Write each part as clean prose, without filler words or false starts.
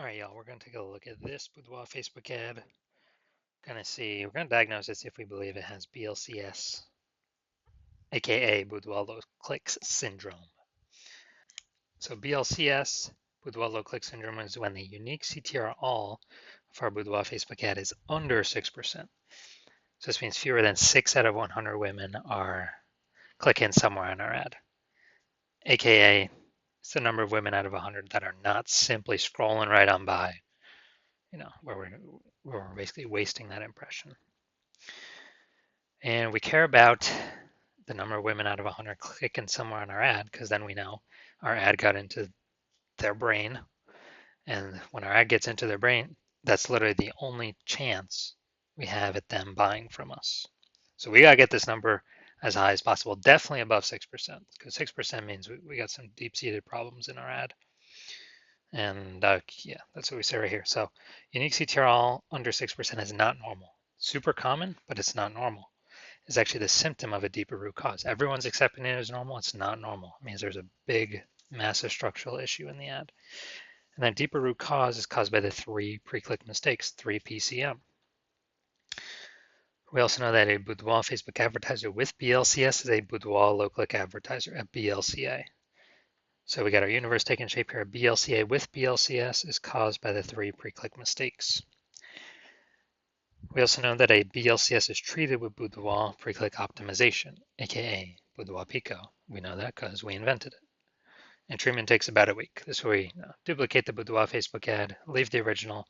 All right, y'all, we're going to take a look at this Boudoir Facebook ad. We're going to diagnose it, see if we believe it has BLCS, aka Boudoir low clicks syndrome. So BLCS, Boudoir low click syndrome, is when the unique CTR all of our Boudoir Facebook ad is under 6%. So this means fewer than 6 out of 100 women are clicking somewhere on our ad, aka it's the number of women out of 100 that are not simply scrolling right on by, where we're basically wasting that impression. And we care about the number of women out of 100 clicking somewhere on our ad because then we know our ad got into their brain. And when our ad gets into their brain, that's literally the only chance we have at them buying from us. So we got to get this number as high as possible, definitely above 6%, because 6% means we got some deep-seated problems in our ad. And yeah, that's what we say right here. So unique CTRL under 6% is not normal. Super common, but it's not normal. Is actually the symptom of a deeper root cause. Everyone's accepting it as normal. It's not normal. It means there's a big, massive structural issue in the ad. And that deeper root cause is caused by the 3 pre-click mistakes, 3 PCM. We also know that a Boudoir Facebook advertiser with BLCS is a Boudoir low-click advertiser at BLCA. So we got our universe taking shape here. BLCA with BLCS is caused by the 3 pre-click mistakes. We also know that a BLCS is treated with Boudoir pre-click optimization, aka Boudoir Pico. We know that because we invented it. And treatment takes about a week. This way we duplicate the Boudoir Facebook ad, leave the original.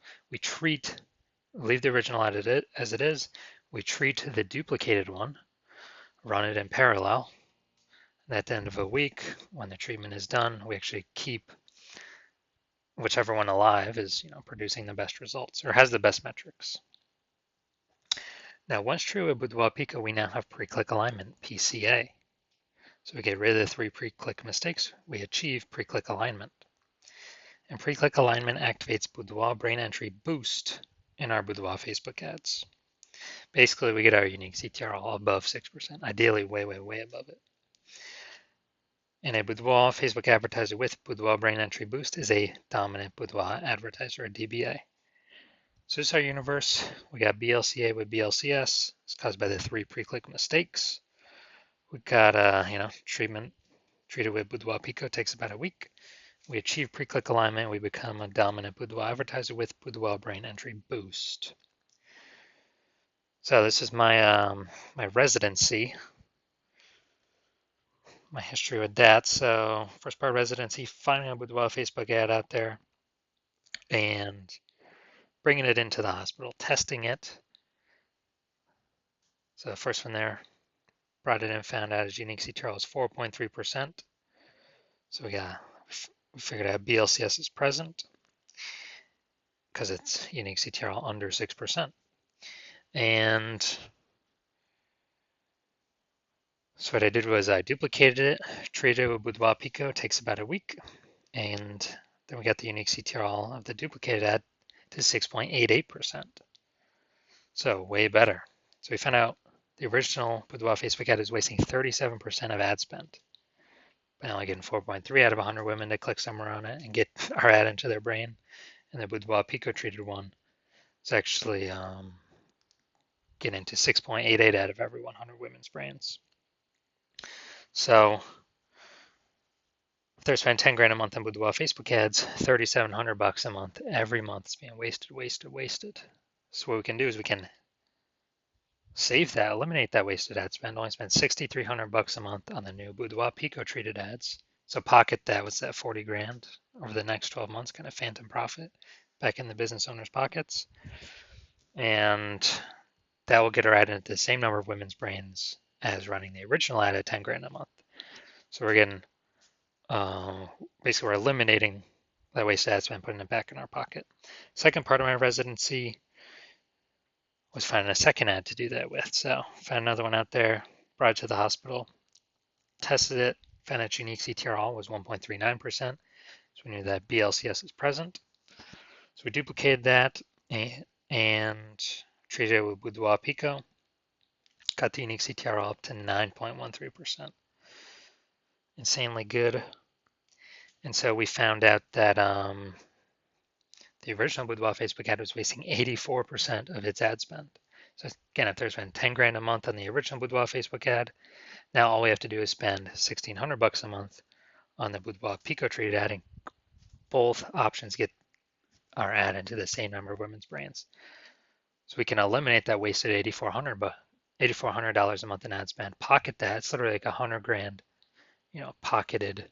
Leave the original ad as it is. We treat the duplicated one, run it in parallel. And at the end of a week, when the treatment is done, we actually keep whichever one alive is producing the best results or has the best metrics. Now, once true with Boudoir Pico, we now have pre-click alignment, PCA. So we get rid of the 3 pre-click mistakes, we achieve pre-click alignment. And pre-click alignment activates Boudoir brain entry boost in our Boudoir Facebook ads. Basically, we get our unique CTR all above 6%, ideally way, way, way above it. And a Boudoir Facebook advertiser with Boudoir brain entry boost is a dominant Boudoir advertiser, a DBA. So this is our universe. We got BLCA with BLCS. It's caused by the 3 pre-click mistakes. We got treated with Boudoir Pico, takes about a week. We achieve pre-click alignment. We become a dominant Boudoir advertiser with Boudoir brain entry boost. So this is my my residency, my history with that. So first part of residency, finding a Boudoir Facebook ad out there and bringing it into the hospital, testing it. So the first one there, brought it in, found out its unique CTRL is 4.3%. So we figured out BLCS is present because it's unique CTRL under 6%. And so what I did was I duplicated it, treated it with Boudoir Pico, takes about a week, and then we got the unique CTRL of the duplicated ad to 6.88%. So way better. So we found out the original Boudoir Facebook ad is wasting 37% of ad spend by only getting 4.3 out of 100 women to click somewhere on it and get our ad into their brain. And the Boudoir Pico treated one is actually getting to 6.88 out of every 100 women's brains. So if they're spending 10 grand a month on Boudoir Facebook ads, 3,700 bucks a month every month is being wasted. So what we can do is we can save that, eliminate that wasted ad spend, only spend 6,300 bucks a month on the new Boudoir Pico treated ads. So pocket that, what's that, 40 grand over the next 12 months, kind of phantom profit back in the business owner's pockets. And that will get our ad into the same number of women's brains as running the original ad at 10 grand a month. So we're getting, basically we're eliminating that wasted ad spend, putting it back in our pocket. Second part of my residency was finding a second ad to do that with. So found another one out there, brought it to the hospital, tested it, found its unique CTRL was 1.39%. So we knew that BLCS is present. So we duplicated that and treated it with Boudoir Pico, got the unique CTRL up to 9.13%. Insanely good. And so we found out that The original Boudoir Facebook ad was wasting 84% of its ad spend. So again, if there's been 10 grand a month on the original Boudoir Facebook ad, now all we have to do is spend 1,600 bucks a month on the Boudoir Pico treated ad, and both options get our ad into the same number of women's brands. So we can eliminate that wasted $8,400 a month in ad spend, pocket that. It's literally like 100 grand, pocketed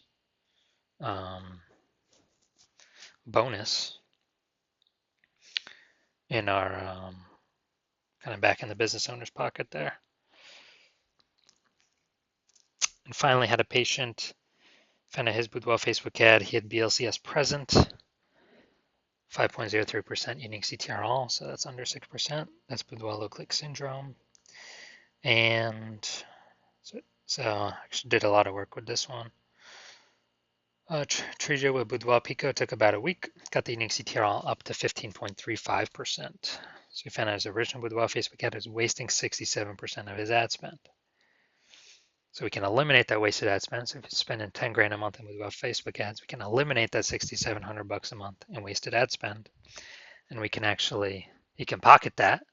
bonus in our kind of back in the business owner's pocket there. And finally, had a patient, found out his Boudoir Facebook ad. He had BLCS present, 5.03% unique CTRL, so that's under 6%. That's Boudoir low click syndrome. And so actually did a lot of work with this one. Treated with Boudoir Pico took about a week, got the unique CTRL up to 15.35%. So we found out his original Boudoir Facebook ad was wasting 67% of his ad spend. So we can eliminate that wasted ad spend. So if you're spending 10 grand a month in Boudoir Facebook ads, we can eliminate that 6,700 bucks a month in wasted ad spend. And we can actually, you can pocket that.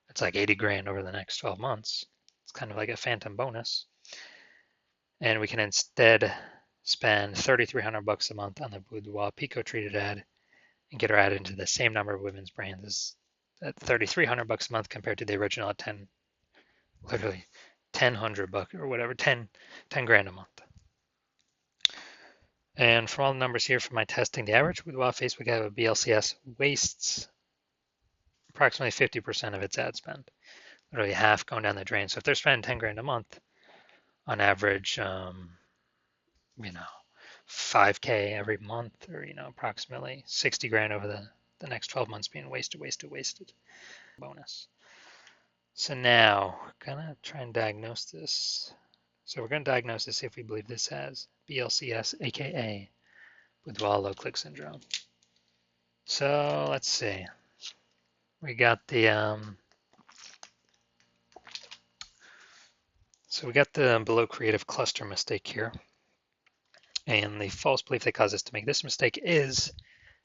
It's like 80 grand over the next 12 months. It's kind of like a phantom bonus. And we can instead spend 3,300 bucks a month on the Boudoir Pico treated ad and get our ad into the same number of women's brands at 3,300 bucks a month compared to the original at 10, literally 1,000 bucks or whatever, 10 grand a month. And from all the numbers here from my testing, the average Boudoir Facebook ad with BLCS wastes approximately 50% of its ad spend, literally half going down the drain. So if they're spending 10 grand a month, on average, 5K every month, or approximately 60 grand over the next 12 months being wasted bonus. So now gonna try and diagnose this. So we're gonna diagnose this if we believe this has BLCS, aka Boudoir low click syndrome. So let's see. We got the so we got the below creative cluster mistake here. And the false belief that caused us to make this mistake is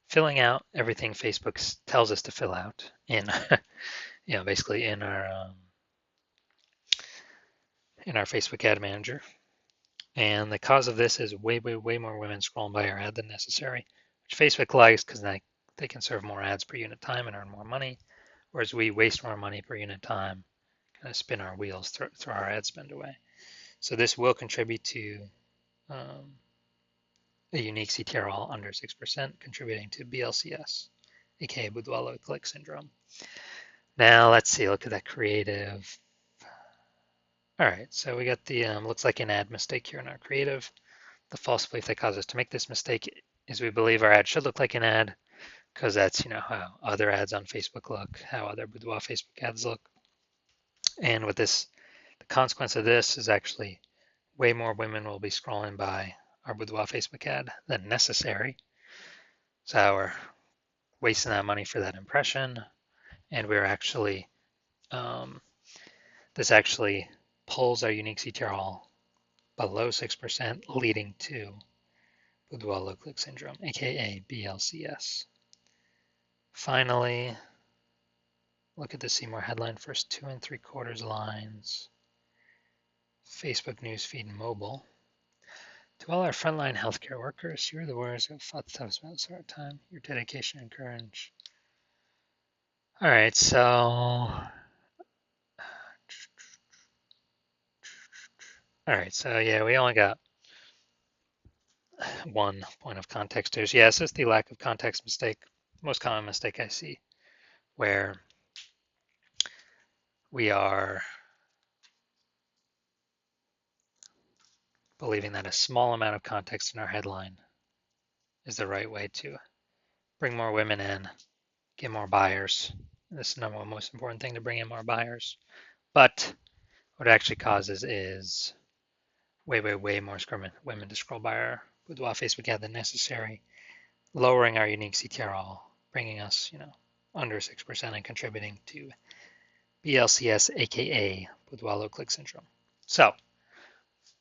filling out everything Facebook tells us to fill out in, basically in our Facebook ad manager. And the cause of this is way more women scrolling by our ad than necessary, which Facebook likes because they can serve more ads per unit time and earn more money, whereas we waste more money per unit time, kind of spin our wheels, throw our ad spend away. So this will contribute to a unique CTRL under 6%, contributing to BLCS, aka Boudoir low click syndrome. Now let's see, look at that creative. All right, so we got the, looks like an ad mistake here in our creative. The false belief that caused us to make this mistake is we believe our ad should look like an ad because that's, how other ads on Facebook look, how other Boudoir Facebook ads look. And with this, the consequence of this is actually way more women will be scrolling by our Boudoir Facebook ad than necessary. So we're wasting that money for that impression, and we're actually, this actually pulls our unique CTRL below 6%, leading to Boudoir low click syndrome, aka BLCS. Finally, look at the See More headline, first 2 3/4 lines. Facebook newsfeed mobile. To all our frontline healthcare workers, you're the warriors who have fought the toughest battles of our time. Your dedication and courage. All right, so yeah, we only got one point of context here. So yeah, this is the lack of context mistake, most common mistake I see, where we are believing that a small amount of context in our headline is the right way to bring more women in, get more buyers. This is the number one most important thing, to bring in more buyers. But what it actually causes is way more women to scroll by our Boudoir Facebook ad than necessary, lowering our unique CTRL, bringing us, under 6% and contributing to BLCS, aka Boudoir low click syndrome. So,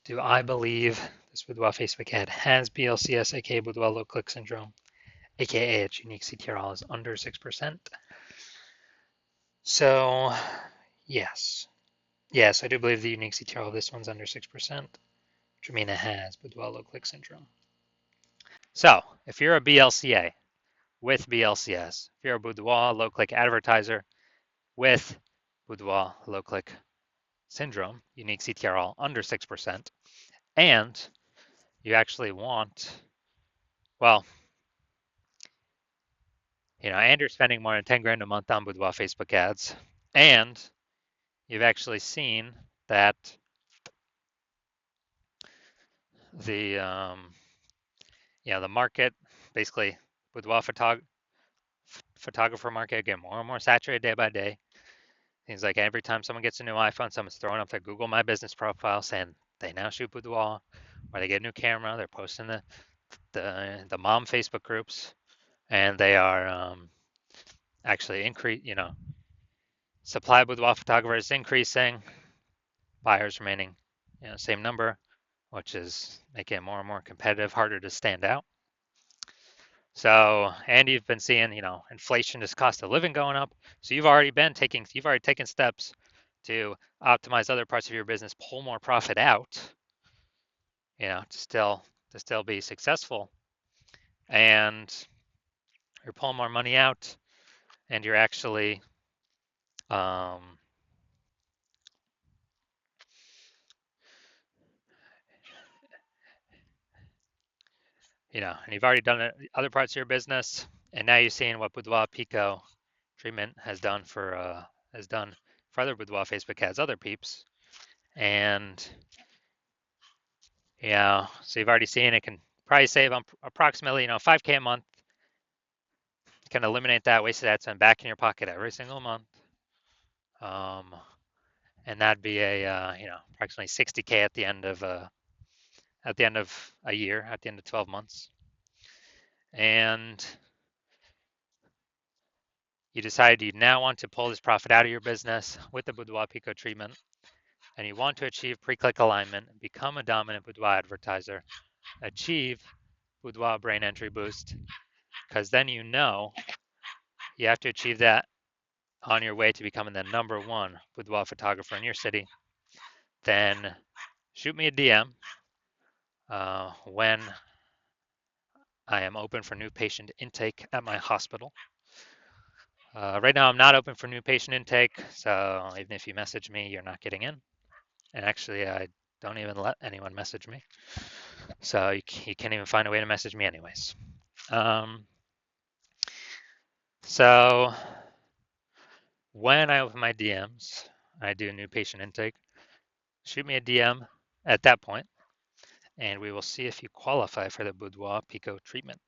do I believe this Boudoir Facebook ad has BLCS, aka Boudoir low click syndrome? aka its unique CTRL is under 6%. So yes, yes, I do believe the unique CTRL of this one's under 6%, which would mean it has Boudoir low click syndrome. So if you're a BLCA with BLCS, if you're a Boudoir low click advertiser with Boudoir low click syndrome, unique CTRL under 6%, and you actually want, well, and you're spending more than 10 grand a month on Boudoir Facebook ads, and you've actually seen that the the market, basically Boudoir photographer market, getting more and more saturated day by day. Seems like every time someone gets a new iPhone, someone's throwing up their Google My Business profile saying they now shoot boudoir, or they get a new camera. They're posting the mom Facebook groups, and they are actually supply of boudoir photographers increasing, buyers remaining same number, which is making it more and more competitive, harder to stand out. So, and you've been seeing, inflation is cost of living going up. So you've already taken steps to optimize other parts of your business, pull more profit out, to still be successful. And you're pulling more money out, and you're actually, um, and you've already done it other parts of your business, and now you're seeing what Boudoir Pico treatment has done for other Boudoir Facebook ads, other peeps, and so you've already seen it can probably save approximately 5K a month. You can eliminate that wasted ad spend back in your pocket every single month, and that'd be approximately 60K at the end of a year, at the end of 12 months, and you decide you now want to pull this profit out of your business with the Boudoir Pico treatment, and you want to achieve pre-click alignment, become a dominant Boudoir advertiser, achieve Boudoir brain entry boost, because then you have to achieve that on your way to becoming the #1 boudoir photographer in your city. Then shoot me a DM when I am open for new patient intake at my hospital. Right now, I'm not open for new patient intake, so even if you message me, you're not getting in. And actually, I don't even let anyone message me, so you can't even find a way to message me anyways. So when I open my DMs, I do new patient intake. Shoot me a DM at that point, and we will see if you qualify for the Boudoir Pico treatment.